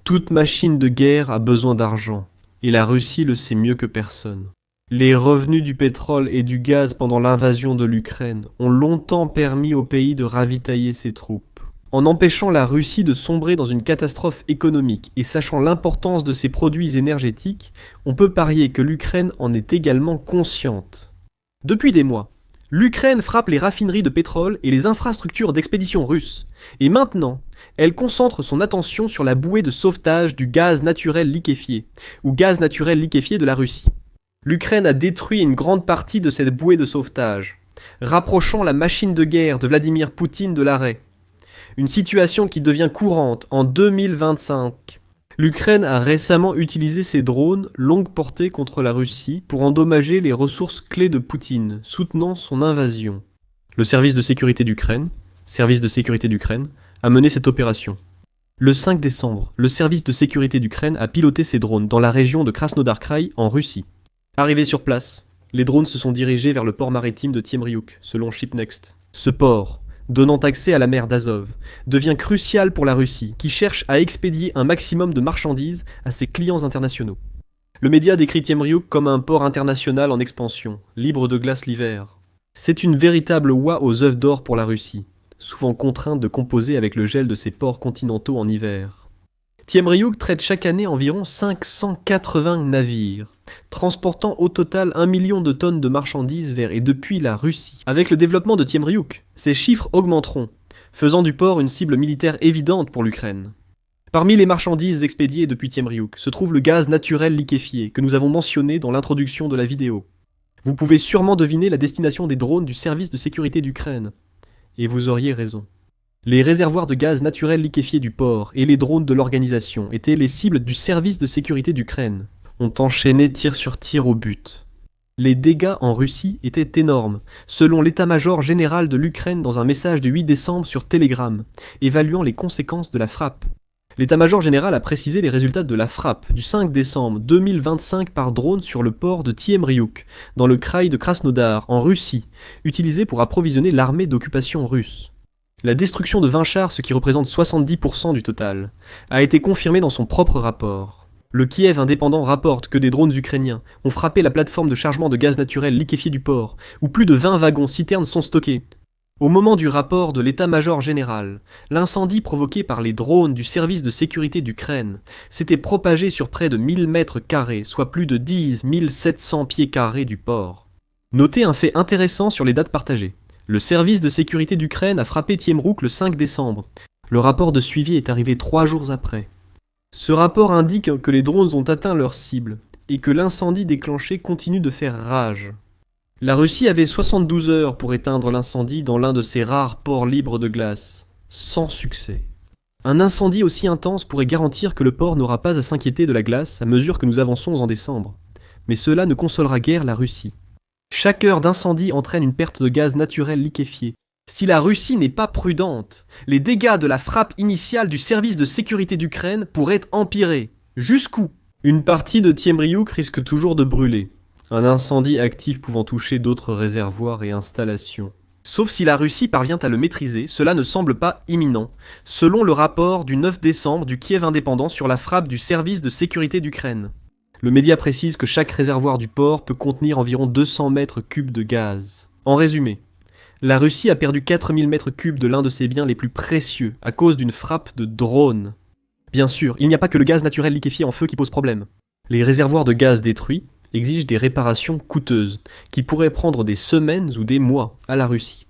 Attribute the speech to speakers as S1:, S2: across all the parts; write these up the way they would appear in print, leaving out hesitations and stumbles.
S1: Toute machine de guerre a besoin d'argent, et la Russie le sait mieux que personne. Les revenus du pétrole et du gaz pendant l'invasion de l'Ukraine ont longtemps permis au pays de ravitailler ses troupes. En empêchant la Russie de sombrer dans une catastrophe économique et sachant l'importance de ses produits énergétiques, on peut parier que l'Ukraine en est également consciente. Depuis des mois, l'Ukraine frappe les raffineries de pétrole et les infrastructures d'expédition russes. Et maintenant, elle concentre son attention sur la bouée de sauvetage du gaz naturel liquéfié, ou gaz naturel liquéfié de la Russie. L'Ukraine a détruit une grande partie de cette bouée de sauvetage, rapprochant la machine de guerre de Vladimir Poutine de l'arrêt. Une situation qui devient courante en 2025. L'Ukraine a récemment utilisé ses drones longue portée contre la Russie pour endommager les ressources clés de Poutine, soutenant son invasion. Le service de sécurité d'Ukraine, a mené cette opération. Le 5 décembre, le service de sécurité d'Ukraine a piloté ses drones dans la région de Krasnodar Krai en Russie. Arrivés sur place, les drones se sont dirigés vers le port maritime de Temryuk, selon Shipnext. Ce port, donnant accès à la mer d'Azov, devient crucial pour la Russie, qui cherche à expédier un maximum de marchandises à ses clients internationaux. Le média décrit Temryuk comme un port international en expansion, libre de glace l'hiver. C'est une véritable oie aux œufs d'or pour la Russie, souvent contrainte de composer avec le gel de ses ports continentaux en hiver. Temryuk traite chaque année environ 580 navires, transportant au total 1 million de tonnes de marchandises vers et depuis la Russie. Avec le développement de Temryuk, ces chiffres augmenteront, faisant du port une cible militaire évidente pour l'Ukraine. Parmi les marchandises expédiées depuis Temryuk se trouve le gaz naturel liquéfié que nous avons mentionné dans l'introduction de la vidéo. Vous pouvez sûrement deviner la destination des drones du service de sécurité d'Ukraine. Et vous auriez raison. Les réservoirs de gaz naturel liquéfié du port et les drones de l'organisation étaient les cibles du service de sécurité d'Ukraine. Ont enchaîné tir sur tir au but. Les dégâts en Russie étaient énormes, selon l'état-major général de l'Ukraine dans un message du 8 décembre sur Telegram, évaluant les conséquences de la frappe. L'état-major général a précisé les résultats de la frappe du 5 décembre 2025 par drone sur le port de Temryuk, dans le kraï de Krasnodar, en Russie, utilisé pour approvisionner l'armée d'occupation russe. La destruction de 20 chars, ce qui représente 70% du total, a été confirmée dans son propre rapport. Le Kiev indépendant rapporte que des drones ukrainiens ont frappé la plateforme de chargement de gaz naturel liquéfié du port, où plus de 20 wagons-citernes sont stockés. Au moment du rapport de l'état-major général, l'incendie provoqué par les drones du service de sécurité d'Ukraine s'était propagé sur près de 1000 mètres carrés, soit plus de 10 700 pieds carrés du port. Notez un fait intéressant sur les dates partagées. Le service de sécurité d'Ukraine a frappé Temryuk le 5 décembre. Le rapport de suivi est arrivé 3 jours après. Ce rapport indique que les drones ont atteint leur cible et que l'incendie déclenché continue de faire rage. La Russie avait 72 heures pour éteindre l'incendie dans l'un de ses rares ports libres de glace, sans succès. Un incendie aussi intense pourrait garantir que le port n'aura pas à s'inquiéter de la glace à mesure que nous avançons en décembre. Mais cela ne consolera guère la Russie. Chaque heure d'incendie entraîne une perte de gaz naturel liquéfié. Si la Russie n'est pas prudente, les dégâts de la frappe initiale du service de sécurité d'Ukraine pourraient empirer. Jusqu'où ? Une partie de Temryuk risque toujours de brûler, un incendie actif pouvant toucher d'autres réservoirs et installations. Sauf si la Russie parvient à le maîtriser, cela ne semble pas imminent, selon le rapport du 9 décembre du Kiev indépendant sur la frappe du service de sécurité d'Ukraine. Le média précise que chaque réservoir du port peut contenir environ 200 mètres cubes de gaz. En résumé, la Russie a perdu 4000 mètres cubes de l'un de ses biens les plus précieux à cause d'une frappe de drone. Bien sûr, il n'y a pas que le gaz naturel liquéfié en feu qui pose problème. Les réservoirs de gaz détruits exigent des réparations coûteuses, qui pourraient prendre des semaines ou des mois à la Russie.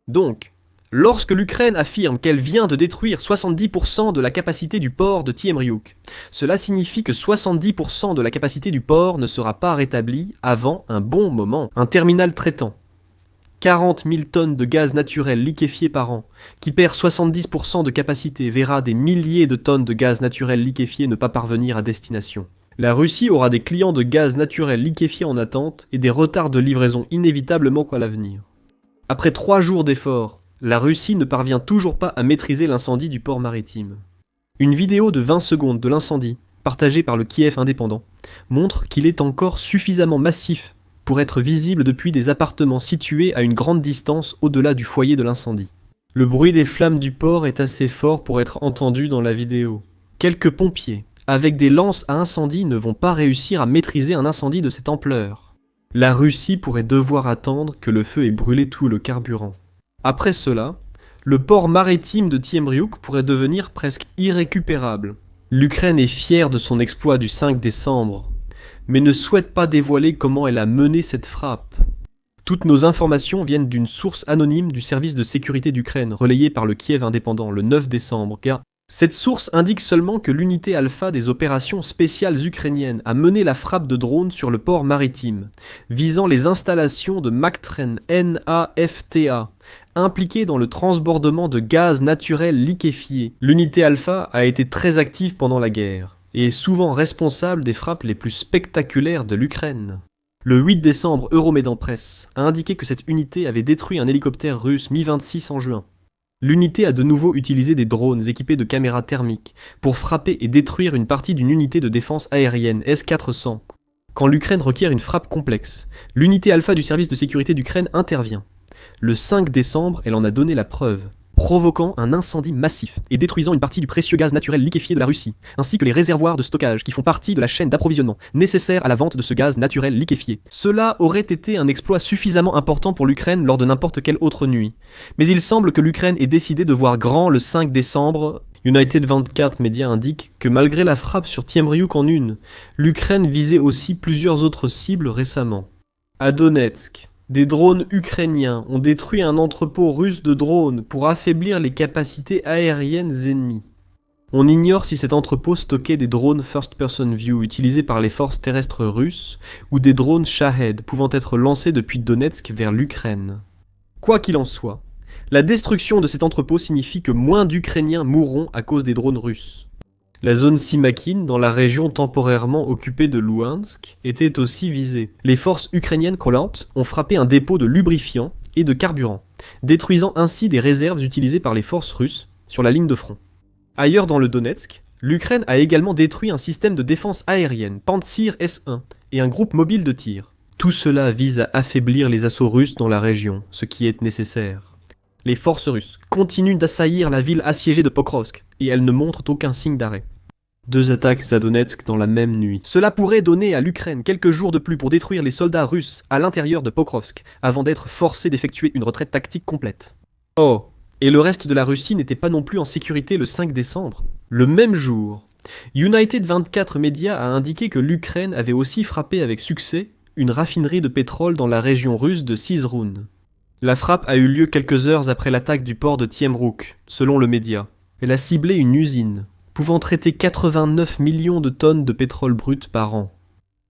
S1: Donc, lorsque l'Ukraine affirme qu'elle vient de détruire 70% de la capacité du port de Temryuk, cela signifie que 70% de la capacité du port ne sera pas rétablie avant un bon moment. Un terminal traitant 40 000 tonnes de gaz naturel liquéfié par an, qui perd 70% de capacité, verra des milliers de tonnes de gaz naturel liquéfié ne pas parvenir à destination. La Russie aura des clients de gaz naturel liquéfié en attente et des retards de livraison inévitablement à l'avenir. Après 3 jours d'efforts, la Russie ne parvient toujours pas à maîtriser l'incendie du port maritime. Une vidéo de 20 secondes de l'incendie, partagée par le Kiev indépendant, montre qu'il est encore suffisamment massif pour être visible depuis des appartements situés à une grande distance au-delà du foyer de l'incendie. Le bruit des flammes du port est assez fort pour être entendu dans la vidéo. Quelques pompiers, avec des lances à incendie, ne vont pas réussir à maîtriser un incendie de cette ampleur. La Russie pourrait devoir attendre que le feu ait brûlé tout le carburant. Après cela, le port maritime de Tiemriuk pourrait devenir presque irrécupérable. L'Ukraine est fière de son exploit du 5 décembre, mais ne souhaite pas dévoiler comment elle a mené cette frappe. Toutes nos informations viennent d'une source anonyme du service de sécurité d'Ukraine, relayée par le Kiev indépendant le 9 décembre, car cette source indique seulement que l'unité alpha des opérations spéciales ukrainiennes a mené la frappe de drones sur le port maritime, visant les installations de Maktren NAFTA, impliquées dans le transbordement de gaz naturel liquéfié. L'unité alpha a été très active pendant la guerre, et est souvent responsable des frappes les plus spectaculaires de l'Ukraine. Le 8 décembre, Euromédan Press a indiqué que cette unité avait détruit un hélicoptère russe Mi-26 en juin. L'unité a de nouveau utilisé des drones équipés de caméras thermiques pour frapper et détruire une partie d'une unité de défense aérienne S-400. Quand l'Ukraine requiert une frappe complexe, l'unité alpha du service de sécurité d'Ukraine intervient. Le 5 décembre, elle en a donné la preuve, provoquant un incendie massif et détruisant une partie du précieux gaz naturel liquéfié de la Russie, ainsi que les réservoirs de stockage qui font partie de la chaîne d'approvisionnement nécessaire à la vente de ce gaz naturel liquéfié. Cela aurait été un exploit suffisamment important pour l'Ukraine lors de n'importe quelle autre nuit. Mais il semble que l'Ukraine ait décidé de voir grand le 5 décembre. United 24 Médias indique que malgré la frappe sur Tiemriuk en une, l'Ukraine visait aussi plusieurs autres cibles récemment. À Donetsk, des drones ukrainiens ont détruit un entrepôt russe de drones pour affaiblir les capacités aériennes ennemies. On ignore si cet entrepôt stockait des drones First-Person View utilisés par les forces terrestres russes ou des drones Shahed pouvant être lancés depuis Donetsk vers l'Ukraine. Quoi qu'il en soit, la destruction de cet entrepôt signifie que moins d'Ukrainiens mourront à cause des drones russes. La zone Simakin, dans la région temporairement occupée de Louhansk, était aussi visée. Les forces ukrainiennes collantes ont frappé un dépôt de lubrifiant et de carburant, détruisant ainsi des réserves utilisées par les forces russes sur la ligne de front. Ailleurs dans le Donetsk, l'Ukraine a également détruit un système de défense aérienne, Pantsir S-1, et un groupe mobile de tir. Tout cela vise à affaiblir les assauts russes dans la région, ce qui est nécessaire. Les forces russes continuent d'assaillir la ville assiégée de Pokrovsk, et elles ne montrent aucun signe d'arrêt. 2 attaques à Donetsk dans la même nuit. Cela pourrait donner à l'Ukraine quelques jours de plus pour détruire les soldats russes à l'intérieur de Pokrovsk, avant d'être forcés d'effectuer une retraite tactique complète. Oh, et le reste de la Russie n'était pas non plus en sécurité le 5 décembre. Le même jour, United 24 Médias a indiqué que l'Ukraine avait aussi frappé avec succès une raffinerie de pétrole dans la région russe de Sizrun. La frappe a eu lieu quelques heures après l'attaque du port de Tiemriuk, selon le média. Elle a ciblé une usine, pouvant traiter 89 millions de tonnes de pétrole brut par an.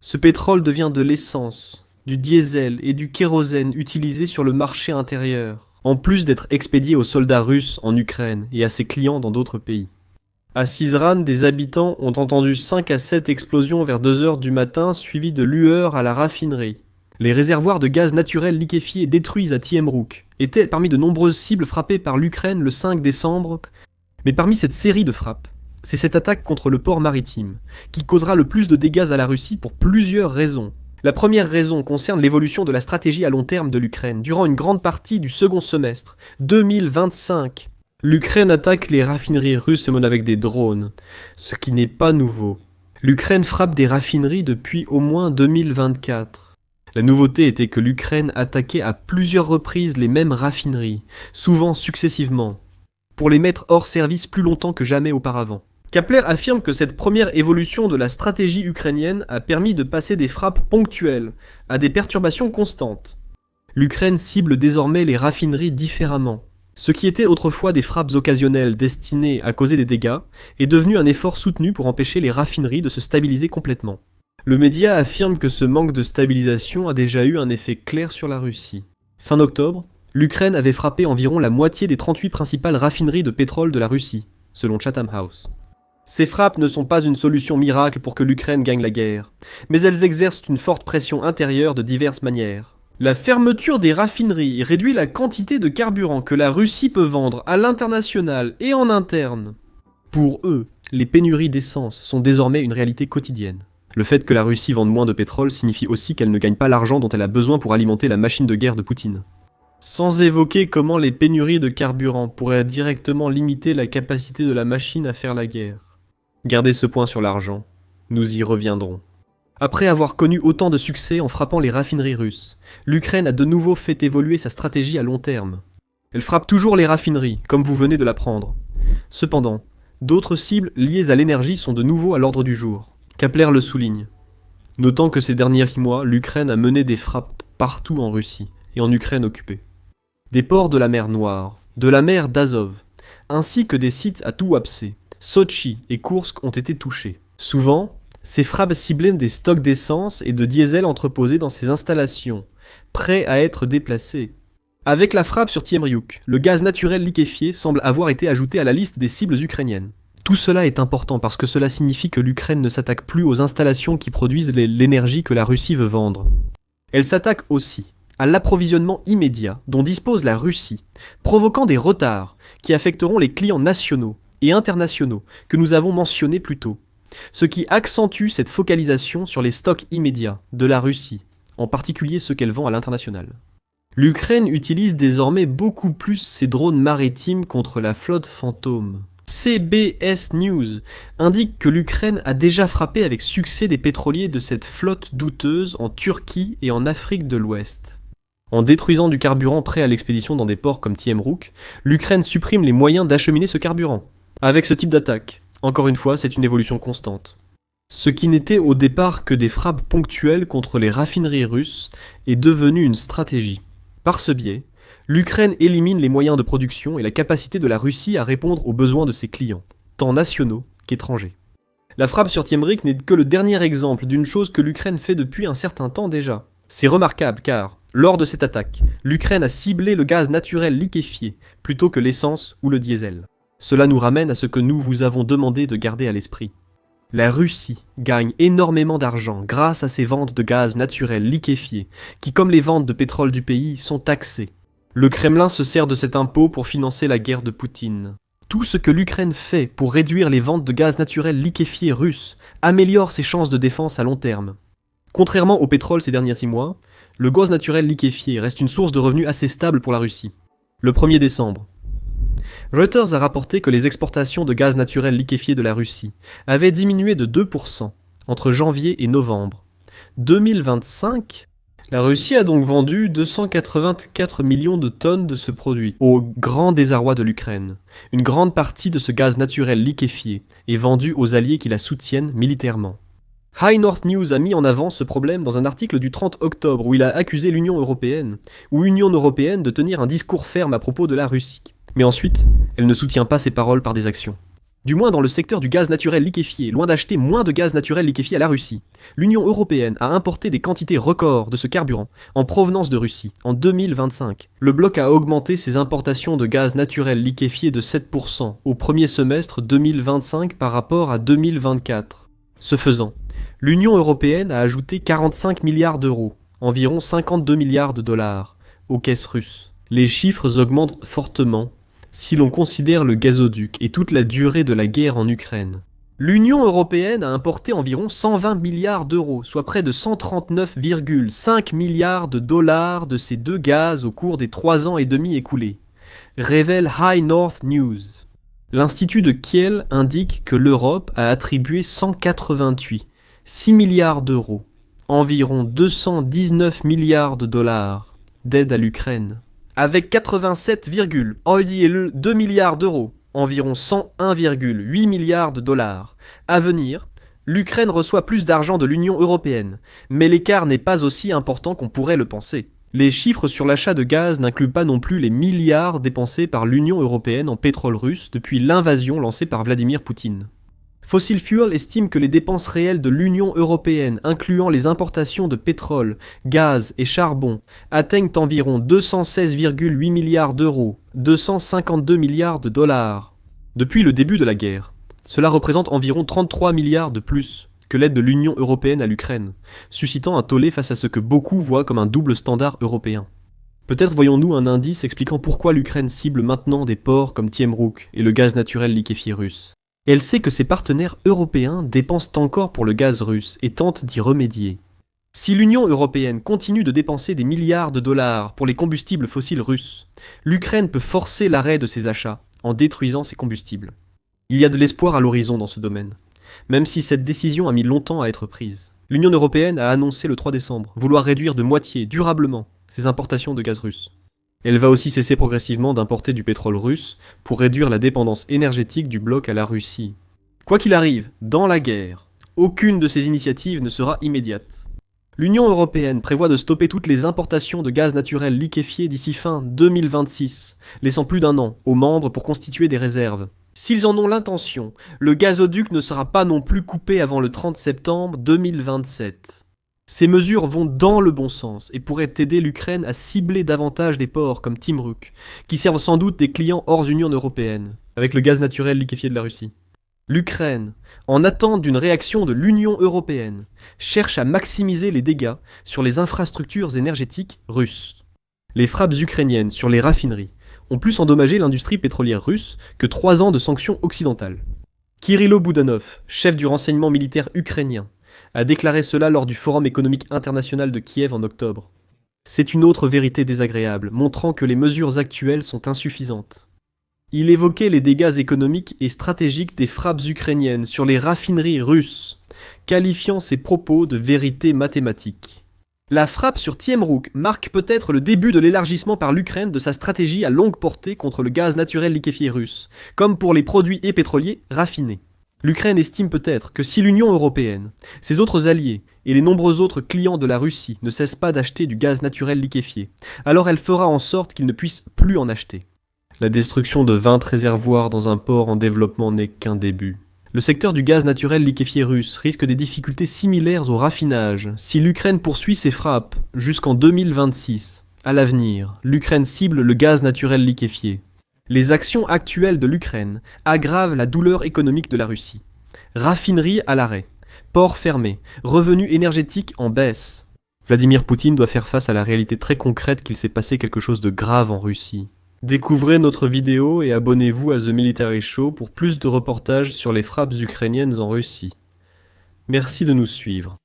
S1: Ce pétrole devient de l'essence, du diesel et du kérosène utilisés sur le marché intérieur, en plus d'être expédié aux soldats russes en Ukraine et à ses clients dans d'autres pays. À Sizran, des habitants ont entendu 5 à 7 explosions vers 2 heures du matin, suivies de lueurs à la raffinerie. Les réservoirs de gaz naturel liquéfié détruits à Tiemriuk étaient parmi de nombreuses cibles frappées par l'Ukraine le 5 décembre, mais parmi cette série de frappes, c'est cette attaque contre le port maritime qui causera le plus de dégâts à la Russie pour plusieurs raisons. La première raison concerne l'évolution de la stratégie à long terme de l'Ukraine durant une grande partie du second semestre 2025. L'Ukraine attaque les raffineries russes avec des drones, ce qui n'est pas nouveau. L'Ukraine frappe des raffineries depuis au moins 2024. La nouveauté était que l'Ukraine attaquait à plusieurs reprises les mêmes raffineries, souvent successivement, pour les mettre hors service plus longtemps que jamais auparavant. Kepler affirme que cette première évolution de la stratégie ukrainienne a permis de passer des frappes ponctuelles à des perturbations constantes. L'Ukraine cible désormais les raffineries différemment. Ce qui était autrefois des frappes occasionnelles destinées à causer des dégâts est devenu un effort soutenu pour empêcher les raffineries de se stabiliser complètement. Le média affirme que ce manque de stabilisation a déjà eu un effet clair sur la Russie. Fin octobre, l'Ukraine avait frappé environ la moitié des 38 principales raffineries de pétrole de la Russie, selon Chatham House. Ces frappes ne sont pas une solution miracle pour que l'Ukraine gagne la guerre, mais elles exercent une forte pression intérieure de diverses manières. La fermeture des raffineries réduit la quantité de carburant que la Russie peut vendre à l'international et en interne. Pour eux, les pénuries d'essence sont désormais une réalité quotidienne. Le fait que la Russie vende moins de pétrole signifie aussi qu'elle ne gagne pas l'argent dont elle a besoin pour alimenter la machine de guerre de Poutine. Sans évoquer comment les pénuries de carburant pourraient directement limiter la capacité de la machine à faire la guerre. Gardez ce point sur l'argent, nous y reviendrons. Après avoir connu autant de succès en frappant les raffineries russes, l'Ukraine a de nouveau fait évoluer sa stratégie à long terme. Elle frappe toujours les raffineries, comme vous venez de l'apprendre. Cependant, d'autres cibles liées à l'énergie sont de nouveau à l'ordre du jour. Kapler le souligne. Notant que ces derniers mois, l'Ukraine a mené des frappes partout en Russie et en Ukraine occupée. Des ports de la mer Noire, de la mer d'Azov, ainsi que des sites à Tuapse, Sotchi et Koursk ont été touchés. Souvent, ces frappes ciblaient des stocks d'essence et de diesel entreposés dans ces installations, prêts à être déplacés. Avec la frappe sur Tiemriuk, le gaz naturel liquéfié semble avoir été ajouté à la liste des cibles ukrainiennes. Tout cela est important parce que cela signifie que l'Ukraine ne s'attaque plus aux installations qui produisent l'énergie que la Russie veut vendre. Elle s'attaque aussi à l'approvisionnement immédiat dont dispose la Russie, provoquant des retards qui affecteront les clients nationaux et internationaux que nous avons mentionnés plus tôt, ce qui accentue cette focalisation sur les stocks immédiats de la Russie, en particulier ceux qu'elle vend à l'international. L'Ukraine utilise désormais beaucoup plus ses drones maritimes contre la flotte fantôme. CBS News indique que l'Ukraine a déjà frappé avec succès des pétroliers de cette flotte douteuse en Turquie et en Afrique de l'Ouest. En détruisant du carburant prêt à l'expédition dans des ports comme Tiemruk, l'Ukraine supprime les moyens d'acheminer ce carburant. Avec ce type d'attaque, encore une fois, c'est une évolution constante. Ce qui n'était au départ que des frappes ponctuelles contre les raffineries russes est devenu une stratégie. Par ce biais, l'Ukraine élimine les moyens de production et la capacité de la Russie à répondre aux besoins de ses clients, tant nationaux qu'étrangers. La frappe sur Tiemruk n'est que le dernier exemple d'une chose que l'Ukraine fait depuis un certain temps déjà. C'est remarquable car, lors de cette attaque, l'Ukraine a ciblé le gaz naturel liquéfié plutôt que l'essence ou le diesel. Cela nous ramène à ce que nous vous avons demandé de garder à l'esprit. La Russie gagne énormément d'argent grâce à ses ventes de gaz naturel liquéfié, qui, comme les ventes de pétrole du pays, sont taxées. Le Kremlin se sert de cet impôt pour financer la guerre de Poutine. Tout ce que l'Ukraine fait pour réduire les ventes de gaz naturel liquéfié russe améliore ses chances de défense à long terme. Contrairement au pétrole ces derniers 6 mois, le gaz naturel liquéfié reste une source de revenus assez stable pour la Russie. Le 1er décembre, Reuters a rapporté que les exportations de gaz naturel liquéfié de la Russie avaient diminué de 2% entre janvier et novembre. 2025, la Russie a donc vendu 284 millions de tonnes de ce produit, au grand désarroi de l'Ukraine. Une grande partie de ce gaz naturel liquéfié est vendu aux alliés qui la soutiennent militairement. High North News a mis en avant ce problème dans un article du 30 octobre où il a accusé l'Union européenne de tenir un discours ferme à propos de la Russie. Mais ensuite, elle ne soutient pas ses paroles par des actions. Du moins dans le secteur du gaz naturel liquéfié, loin d'acheter moins de gaz naturel liquéfié à la Russie, l'Union européenne a importé des quantités records de ce carburant en provenance de Russie en 2025. Le bloc a augmenté ses importations de gaz naturel liquéfié de 7% au premier semestre 2025 par rapport à 2024. Ce faisant, l'Union européenne a ajouté 45 milliards d'euros, environ 52 milliards de dollars, aux caisses russes. Les chiffres augmentent fortement si l'on considère le gazoduc et toute la durée de la guerre en Ukraine. L'Union européenne a importé environ 120 milliards d'euros, soit près de 139,5 milliards de dollars de ces deux gaz au cours des 3 ans et demi écoulés, révèle High North News. L'Institut de Kiel indique que l'Europe a attribué 6 milliards d'euros, environ 219 milliards de dollars, d'aide à l'Ukraine. Avec 87,2 milliards d'euros, environ 101,8 milliards de dollars. À venir, l'Ukraine reçoit plus d'argent de l'Union européenne, mais l'écart n'est pas aussi important qu'on pourrait le penser. Les chiffres sur l'achat de gaz n'incluent pas non plus les milliards dépensés par l'Union européenne en pétrole russe depuis l'invasion lancée par Vladimir Poutine. Fossil Fuel estime que les dépenses réelles de l'Union européenne, incluant les importations de pétrole, gaz et charbon, atteignent environ 216,8 milliards d'euros, 252 milliards de dollars. Depuis le début de la guerre, cela représente environ 33 milliards de plus que l'aide de l'Union européenne à l'Ukraine, suscitant un tollé face à ce que beaucoup voient comme un double standard européen. Peut-être voyons-nous un indice expliquant pourquoi l'Ukraine cible maintenant des ports comme Tiemruk et le gaz naturel liquéfié russe. Elle sait que ses partenaires européens dépensent encore pour le gaz russe et tentent d'y remédier. Si l'Union européenne continue de dépenser des milliards de dollars pour les combustibles fossiles russes, l'Ukraine peut forcer l'arrêt de ses achats en détruisant ces combustibles. Il y a de l'espoir à l'horizon dans ce domaine. même si cette décision a mis longtemps à être prise. L'Union européenne a annoncé le 3 décembre vouloir réduire de moitié, durablement, ses importations de gaz russe. Elle va aussi cesser progressivement d'importer du pétrole russe pour réduire la dépendance énergétique du bloc à la Russie. Quoi qu'il arrive, dans la guerre, aucune de ces initiatives ne sera immédiate. L'Union européenne prévoit de stopper toutes les importations de gaz naturel liquéfié d'ici fin 2026, laissant plus d'un an aux membres pour constituer des réserves. S'ils en ont l'intention, le gazoduc ne sera pas non plus coupé avant le 30 septembre 2027. Ces mesures vont dans le bon sens et pourraient aider l'Ukraine à cibler davantage des ports comme Timruk, qui servent sans doute des clients hors Union européenne, avec le gaz naturel liquéfié de la Russie. L'Ukraine, en attente d'une réaction de l'Union européenne, cherche à maximiser les dégâts sur les infrastructures énergétiques russes. Les frappes ukrainiennes sur les raffineries ont plus endommagé l'industrie pétrolière russe que 3 ans de sanctions occidentales. Kirilo Boudanov, chef du renseignement militaire ukrainien, a déclaré cela lors du Forum économique international de Kiev en octobre. C'est une autre vérité désagréable, montrant que les mesures actuelles sont insuffisantes. Il évoquait les dégâts économiques et stratégiques des frappes ukrainiennes sur les raffineries russes, qualifiant ces propos de vérité mathématique. La frappe sur Timruk marque peut-être le début de l'élargissement par l'Ukraine de sa stratégie à longue portée contre le gaz naturel liquéfié russe, comme pour les produits et pétroliers raffinés. L'Ukraine estime peut-être que si l'Union européenne, ses autres alliés et les nombreux autres clients de la Russie ne cessent pas d'acheter du gaz naturel liquéfié, alors elle fera en sorte qu'ils ne puissent plus en acheter. La destruction de 20 réservoirs dans un port en développement n'est qu'un début. Le secteur du gaz naturel liquéfié russe risque des difficultés similaires au raffinage si l'Ukraine poursuit ses frappes jusqu'en 2026. À l'avenir, l'Ukraine cible le gaz naturel liquéfié. Les actions actuelles de l'Ukraine aggravent la douleur économique de la Russie. Raffinerie à l'arrêt, ports fermés, revenus énergétiques en baisse. Vladimir Poutine doit faire face à la réalité très concrète qu'il s'est passé quelque chose de grave en Russie. Découvrez notre vidéo et abonnez-vous à The Military Show pour plus de reportages sur les frappes ukrainiennes en Russie. Merci de nous suivre.